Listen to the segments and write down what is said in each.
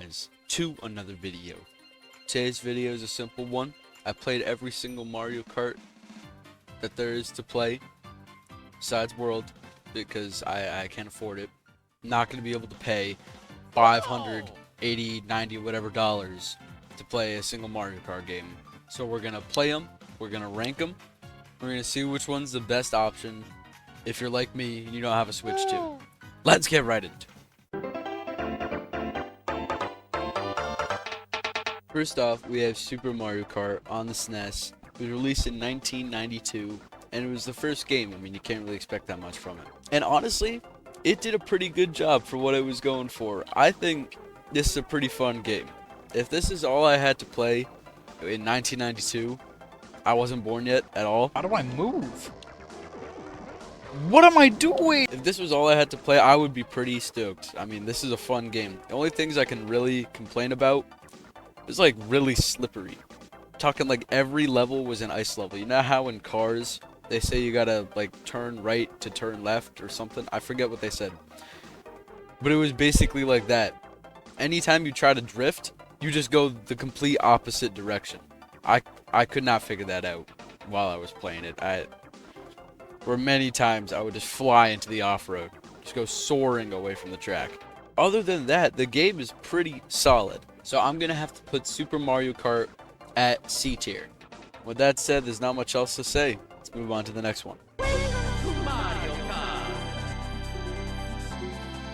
guys to another video. Today's video is a simple one. I played every single Mario Kart that there is to play besides World because I can't afford it. I'm not going to be able to pay 580, 90, whatever dollars to play a single Mario Kart game. So we're going to play them, we're going to rank them, we're going to see which one's the best option if you're like me and you don't have a Switch too. Let's get right into it. First off, we have Super Mario Kart on the SNES. It was released in 1992, and it was the first game. I mean, you can't really expect that much from it. And honestly, it did a pretty good job for what it was going for. I think this is a pretty fun game. If this is all I had to play in 1992, I wasn't born yet at all. How do I move? What am I doing? If this was all I had to play, I would be pretty stoked. I mean, this is a fun game. The only things I can really complain about is like really slippery. Talking like every level was an ice level. You know how in cars they say you gotta like turn right to turn left or something? I forget what they said. But it was basically like that. Anytime you try to drift, you just go the complete opposite direction. I could not figure that out while I was playing it. Where many times I would just fly into the off-road. Just go soaring away from the track. Other than that, the game is pretty solid. So I'm going to have to put Super Mario Kart at C tier. With that said, there's not much else to say. Let's move on to the next one.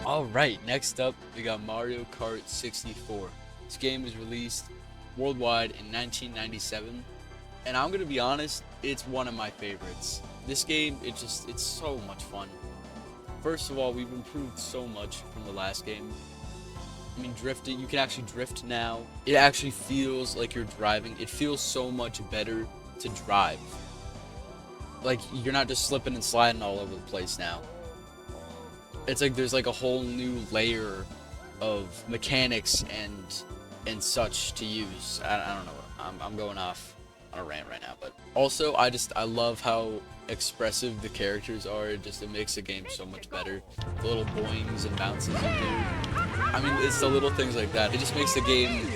Alright, next up, we got Mario Kart 64. This game was released worldwide in 1997. And I'm going to be honest, it's one of my favorites. This game, it's so much fun. First of all, we've improved so much from the last game. I mean, drifting, you can actually drift now. It actually feels like you're driving. It feels so much better to drive. Like, you're not just slipping and sliding all over the place now. It's like there's like a whole new layer of mechanics and such to use. I don't know. I'm going off on a rant right now, but also I love how expressive the characters are. It makes the game so much better. The little boings and bounces you do. I mean, it's the little things like that. It just makes the game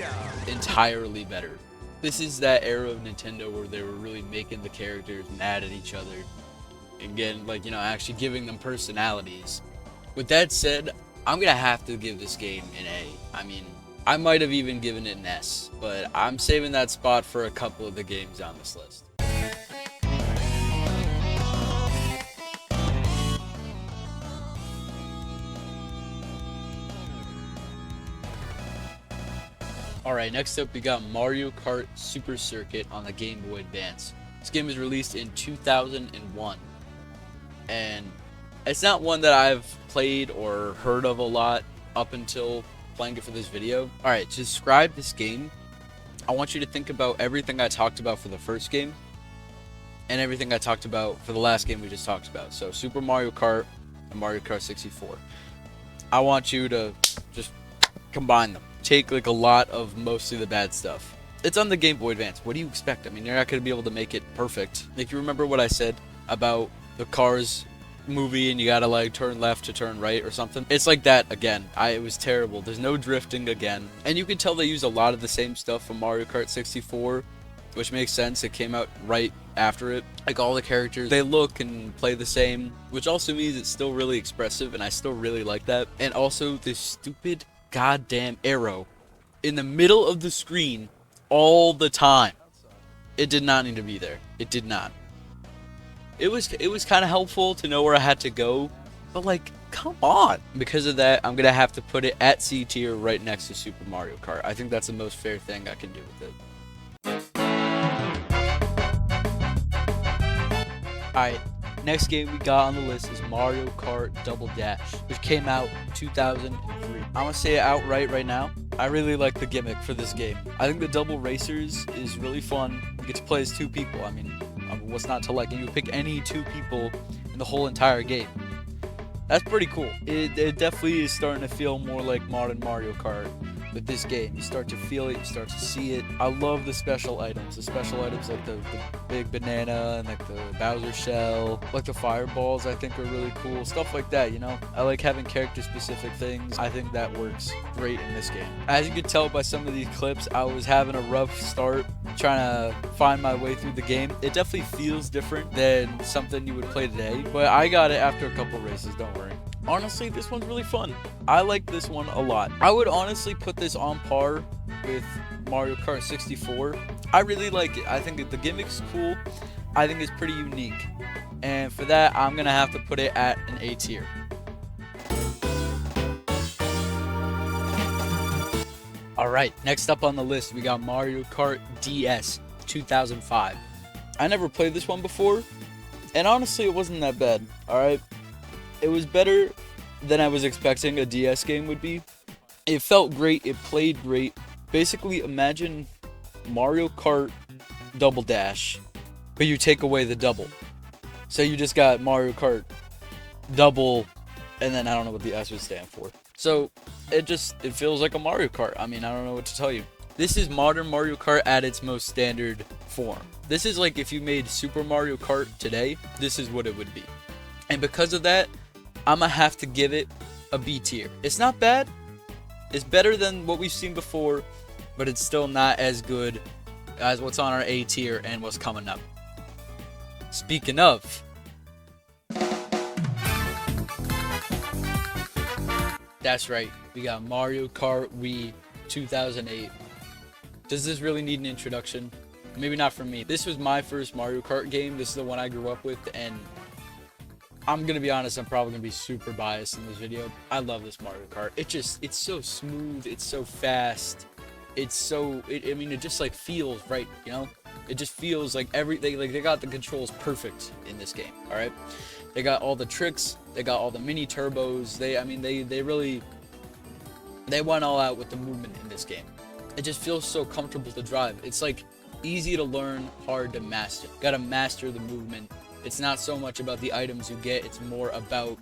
entirely better. This is that era of Nintendo where they were really making the characters mad at each other. Again, like, you know, actually giving them personalities. With that said, I'm gonna have to give this game an A. I mean, I might have even given it an S, but I'm saving that spot for a couple of the games on this list. Alright, next up we got Mario Kart Super Circuit on the Game Boy Advance. This game was released in 2001. And it's not one that I've played or heard of a lot up until playing it for this video. Alright, to describe this game, I want you to think about everything I talked about for the first game and everything I talked about for the last game we just talked about. So Super Mario Kart and Mario Kart 64. I want you to just combine them. Take like a lot of mostly the bad stuff. It's on the Game Boy Advance. What do you expect? I mean, you're not going to be able to make it perfect. Like, you remember what I said about the Cars movie and you gotta like turn left to turn right or something? It's like that again. It was terrible. There's no drifting again. And you can tell they use a lot of the same stuff from Mario Kart 64, which makes sense. It came out right after it. Like, all the characters, they look and play the same, which also means it's still really expressive, and I still really like that. And also this stupid goddamn arrow in the middle of the screen all the time. It did not need to be there. It did not. It was kind of helpful to know where I had to go, but like, come on. Because of that, I'm gonna have to put it at C tier right next to Super Mario Kart. I think that's the most fair thing I can do with it. Alright, next game we got on the list is Mario Kart Double Dash, which came out in 2003. I'm gonna say it outright right now. I really like the gimmick for this game. I think the double racers is really fun. You get to play as two people. I mean, what's not to like? And you pick any two people in the whole entire game. That's pretty cool. It definitely is starting to feel more like modern Mario Kart. with this game. You start to feel it, you start to see it. I love the special items. The special items like the big banana and like the Bowser shell, like the fireballs I think are really cool. Stuff like that, you know? I like having character specific things. I think that works great in this game. As you could tell by some of these clips, I was having a rough start trying to find my way through the game. It definitely feels different than something you would play today, but I got it after a couple races, don't worry. Honestly, this one's really fun. I like this one a lot. I would honestly put this on par with Mario Kart 64. I really like it. I think the gimmick's cool. I think it's pretty unique. And for that, I'm going to have to put it at an A tier. Alright, next up on the list, we got Mario Kart DS 2005. I never played this one before, and honestly, it wasn't that bad, alright? It was better than I was expecting a DS game would be. It felt great, it played great. Basically, imagine Mario Kart Double Dash, but you take away the double. So you just got Mario Kart Double, and then I don't know what the S would stand for. So it feels like a Mario Kart. I mean, I don't know what to tell you. This is modern Mario Kart at its most standard form. This is like if you made Super Mario Kart today, this is what it would be. And because of that, I'm gonna have to give it a B tier. It's not bad. It's better than what we've seen before, but it's still not as good as what's on our A tier and what's coming up. Speaking of, that's right, we got Mario Kart Wii 2008. Does this really need an introduction? Maybe not for me. This was my first Mario Kart game. This is the one I grew up with, and I'm gonna be honest, I'm probably gonna be super biased in this video. I love this Mario Kart. It's so smooth, it's so fast, it just like feels right, you know? It just feels like they got the controls perfect in this game, all right? They got all the tricks, they got all the mini turbos. They went all out with the movement in this game. It just feels so comfortable to drive. It's like easy to learn, hard to master. Gotta master the movement. It's not so much about the items you get, it's more about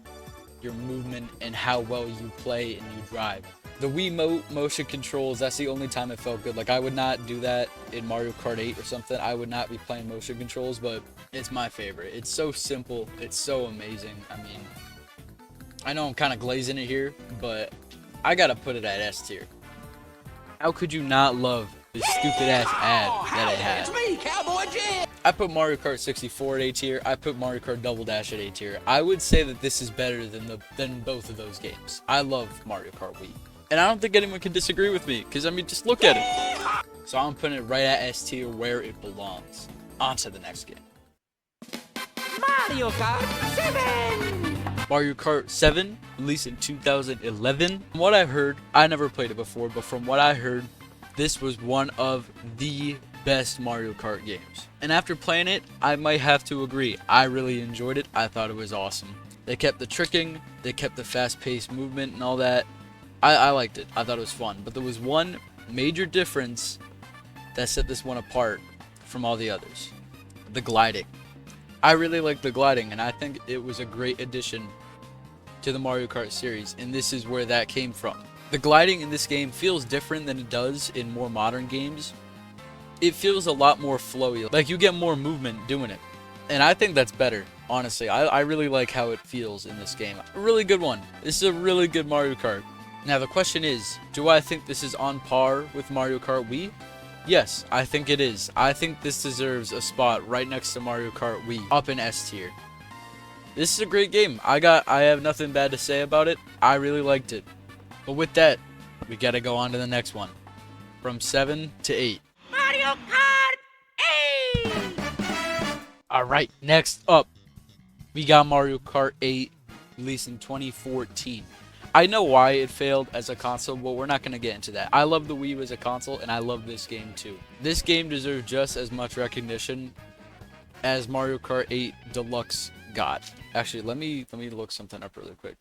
your movement and how well you play and you drive. The Wii motion controls, that's the only time it felt good. Like, I would not do that in Mario Kart 8 or something. I would not be playing motion controls, but it's my favorite. It's so simple. It's so amazing. I mean, I know I'm kind of glazing it here, but I gotta put it at S tier. How could you not love this stupid-ass ad that it had? It's me, Cowboy Jim! I put Mario Kart 64 at A tier. I put Mario Kart Double Dash at A tier. I would say that this is better than both of those games. I love Mario Kart Wii. And I don't think anyone can disagree with me, because, I mean, just look at it. So I'm putting it right at S tier where it belongs. On to the next game. Mario Kart 7! Mario Kart 7, released in 2011. From what I've heard, I never played it before, but from what I heard, this was one of the best Mario Kart games. And after playing it, I might have to agree. I really enjoyed it. I thought it was awesome. They kept the tricking, they kept the fast-paced movement and all that. I liked it. I thought it was fun. But there was one major difference that set this one apart from all the others. The gliding. I really like the gliding, and I think it was a great addition to the Mario Kart series, and this is where that came from. The gliding in this game feels different than it does in more modern games. It feels a lot more flowy, like you get more movement doing it, and I think that's better, honestly. I really like how it feels in this game. A really good one. This is a really good Mario Kart. Now the question is, do I think this is on par with Mario Kart Wii? Yes, I think it is. I think this deserves a spot right next to Mario Kart Wii, up in S tier. This is a great game. I have nothing bad to say about it. I really liked it. But with that, we gotta go on to the next one. From 7 to 8. Mario Kart 8! Alright, next up, we got Mario Kart 8, released in 2014. I know why it failed as a console, but we're not going to get into that. I love the Wii as a console, and I love this game too. This game deserves just as much recognition as Mario Kart 8 Deluxe got. Actually, let me look something up really quick.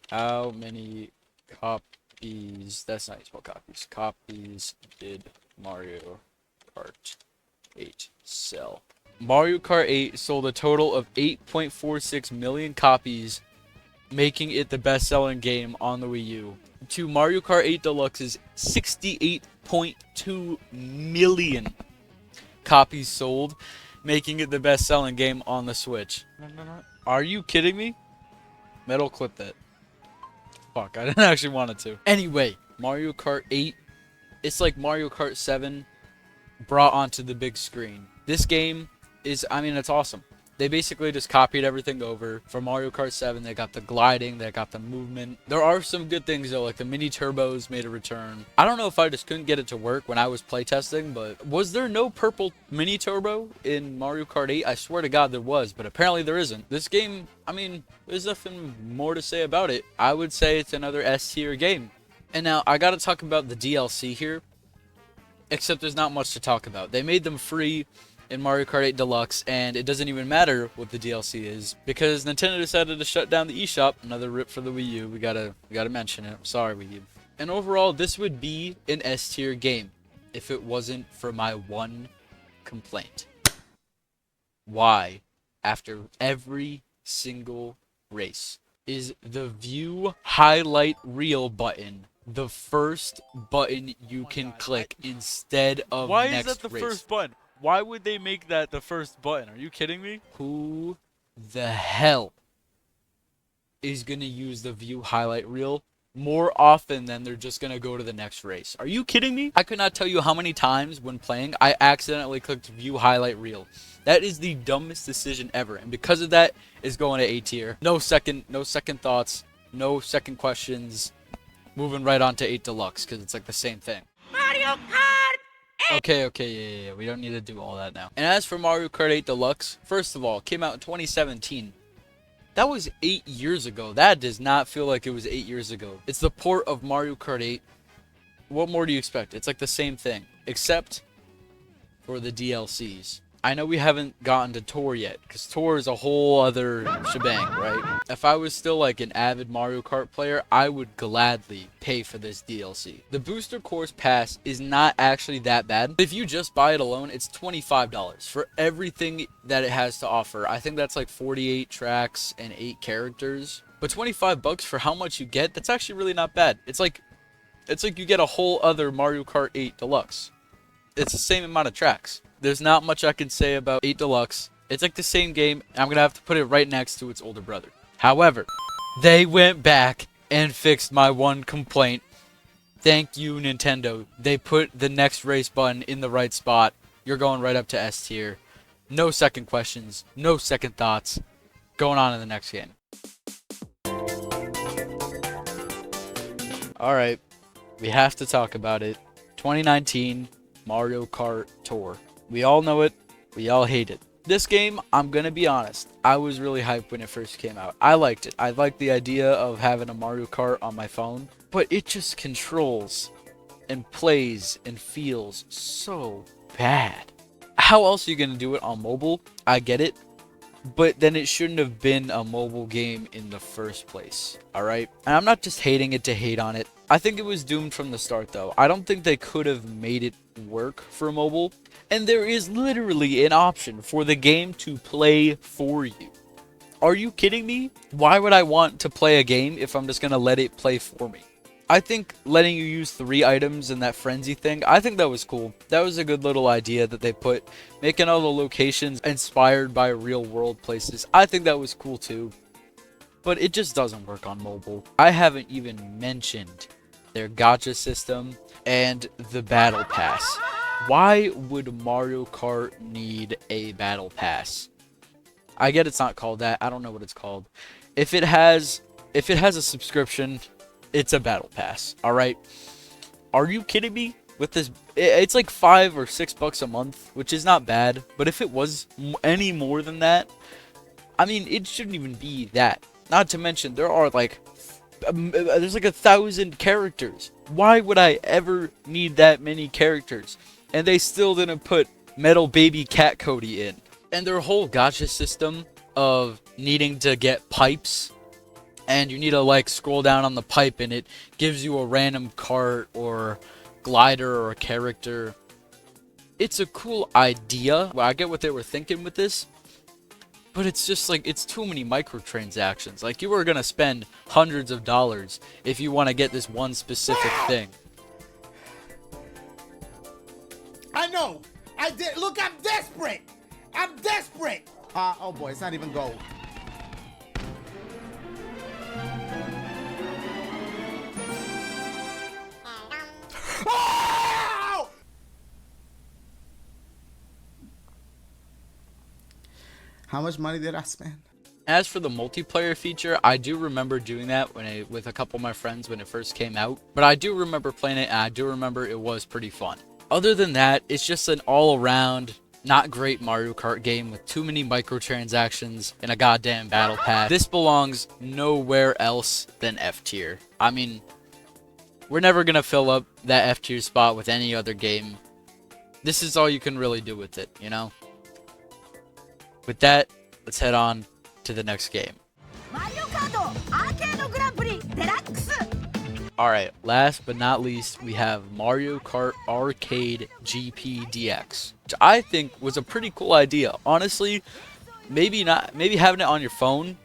How many copies? That's not spelled copies. Copies did Mario Kart 8 sell? Mario Kart 8 sold a total of 8.46 million copies making it the best-selling game on the Wii U, to Mario Kart 8 Deluxe's 68.2 million copies sold, making it the best-selling game on the Switch. Are you kidding me? Metal clip that. Fuck, I didn't actually want it to. Anyway, Mario Kart 8, it's like Mario Kart 7 brought onto the big screen. This game is, I mean, it's awesome. They basically just copied everything over. For Mario Kart 7, they got the gliding, they got the movement. There are some good things though, like the mini turbos made a return. I don't know if I just couldn't get it to work when I was playtesting, but was there no purple mini turbo in Mario Kart 8? I swear to God there was, but apparently there isn't. This game, I mean, there's nothing more to say about it. I would say it's another S tier game. And now I gotta talk about the DLC here, except there's not much to talk about. They made them free in Mario Kart 8 Deluxe, and it doesn't even matter what the DLC is because Nintendo decided to shut down the eShop. Another rip for the Wii U. We gotta mention it. I'm sorry, Wii U. And overall, this would be an S tier game if it wasn't for my one complaint. Why, after every single race, is the view highlight reel button the first button you can click instead of Why next is that the race? first button? Why would they make that the first button? Are you kidding me? Who the hell is going to use the view highlight reel more often than they're just going to go to the next race? Are you kidding me? I could not tell you how many times when playing I accidentally clicked view highlight reel. That is the dumbest decision ever, and because of that, it's going to A tier. No second thoughts, no second questions. Moving right on to 8 Deluxe because it's like the same thing. Mario Kart! Okay, yeah. We don't need to do all that now. And as for Mario Kart 8 Deluxe, first of all, it came out in 2017. That was 8 years ago. That does not feel like it was 8 years ago. It's the port of Mario Kart 8. What more do you expect? It's like the same thing, except for the DLCs. I know we haven't gotten to Tour yet, because Tour is a whole other shebang, right? If I was still like an avid Mario Kart player, I would gladly pay for this DLC. The Booster Course Pass is not actually that bad. If you just buy it alone, it's $25 for everything that it has to offer. I think that's like 48 tracks and 8 characters. But $25 for how much you get, that's actually really not bad. It's like you get a whole other Mario Kart 8 Deluxe. It's the same amount of tracks. There's not much I can say about 8 Deluxe. It's like the same game. I'm going to have to put it right next to its older brother. However, they went back and fixed my one complaint. Thank you, Nintendo. They put the next race button in the right spot. You're going right up to S tier. No second questions. No second thoughts. Going on in the next game. Alright. We have to talk about it. 2019 Mario Kart Tour. We all know it. We all hate it. This game, I'm going to be honest, I was really hyped when it first came out. I liked it. I liked the idea of having a Mario Kart on my phone. But it just controls and plays and feels so bad. How else are you going to do it on mobile? I get it. But then it shouldn't have been a mobile game in the first place. Alright? And I'm not just hating it to hate on it. I think it was doomed from the start though. I don't think they could have made it work for mobile. And there is literally an option for the game to play for you. Are you kidding me? Why would I want to play a game if I'm just going to let it play for me? I think letting you use 3 items in that frenzy thing, I think that was cool. That was a good little idea that they put. Making all the locations inspired by real world places. I think that was cool too. But it just doesn't work on mobile. I haven't even mentioned their gacha system and the battle pass. Why would Mario Kart need a battle pass? I get it's not called that. I don't know what it's called. If it has a subscription, it's a battle pass. All right. Are you kidding me? With this, it's like $5 or $6 a month, which is not bad. But if it was any more than that, I mean, it shouldn't even be that. Not to mention, there are like there's like 1,000 characters. Why would I ever need that many characters? And they still didn't put Metal Baby Cat Cody in. And their whole gacha system of needing to get pipes, and you need to like scroll down on the pipe and it gives you a random cart or glider or a character. It's a cool idea. Well, I get what they were thinking with this. But it's just like, it's too many microtransactions. Like, you are gonna spend hundreds of dollars if you want to get this one specific thing. I know. I did. Look, I'm desperate. I'm desperate. Oh boy, it's not even gold. Oh! How much money did I spend? As for the multiplayer feature, I do remember doing that with a couple of my friends when it first came out. But I do remember playing it, and I do remember it was pretty fun. Other than that, it's just an all-around, not great Mario Kart game with too many microtransactions and a goddamn battle pass. This belongs nowhere else than F tier. I mean, we're never gonna fill up that F tier spot with any other game. This is all you can really do with it, you know? With that, let's head on to the next game. Mario Kart Arcade Grand Prix Deluxe. Alright, last but not least, we have Mario Kart Arcade GP DX, which I think was a pretty cool idea. Honestly, maybe having it on your phone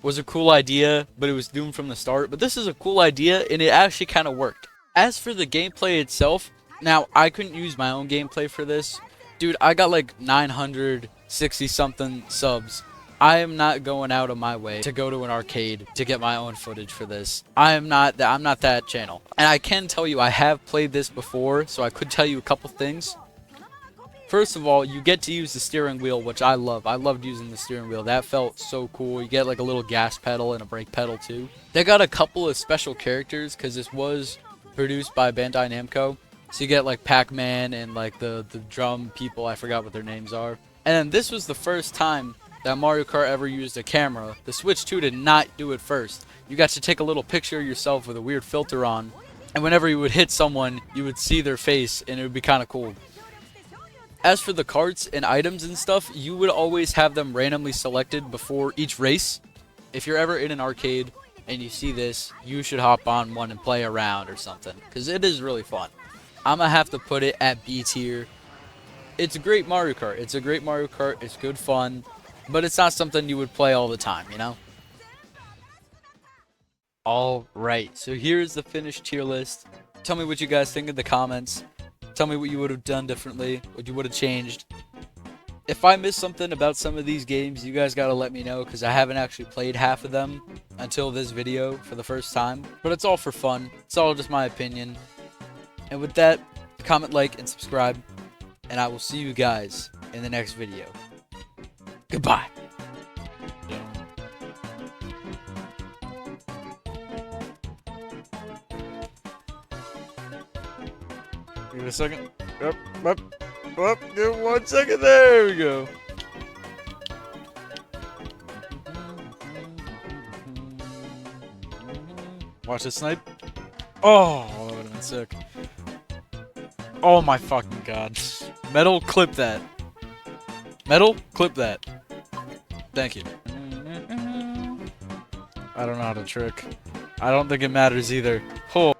was a cool idea, but it was doomed from the start. But this is a cool idea, and it actually kind of worked. As for the gameplay itself, now, I couldn't use my own gameplay for this. Dude, I got like 960-something subs. I am not going out of my way to go to an arcade to get my own footage for this. I'm not that channel. And I can tell you I have played this before, so I could tell you a couple things. First of all, you get to use the steering wheel, which I love. I loved using the steering wheel. That felt so cool. You get like a little gas pedal and a brake pedal too. They got a couple of special characters because this was produced by Bandai Namco. So you get like Pac-Man and like the drum people. I forgot what their names are. And this was the first time that Mario Kart ever used a camera. The Switch 2 did not do it first. You got to take a little picture of yourself with a weird filter on, and whenever you would hit someone, you would see their face, and it would be kind of cool. As for the carts and items and stuff, you would always have them randomly selected before each race. If you're ever in an arcade and you see this, you should hop on one and play around or something, because it is really fun. I'm gonna have to put it at B tier. It's a great Mario Kart. It's a great Mario Kart. It's good fun. But it's not something you would play all the time, you know? Alright, so here's the finished tier list. Tell me what you guys think in the comments. Tell me what you would have done differently, what you would have changed. If I missed something about some of these games, you guys gotta let me know, because I haven't actually played half of them until this video for the first time. But it's all for fun. It's all just my opinion. And with that, comment, like, and subscribe. And I will see you guys in the next video. Goodbye. Give it a second. Up. Give it 1 second. There we go. Watch this snipe. Oh, that would have been sick. Oh my fucking god. Metal, clip that. Metal, clip that. Thank you. I don't know how to trick. I don't think it matters either. Oh.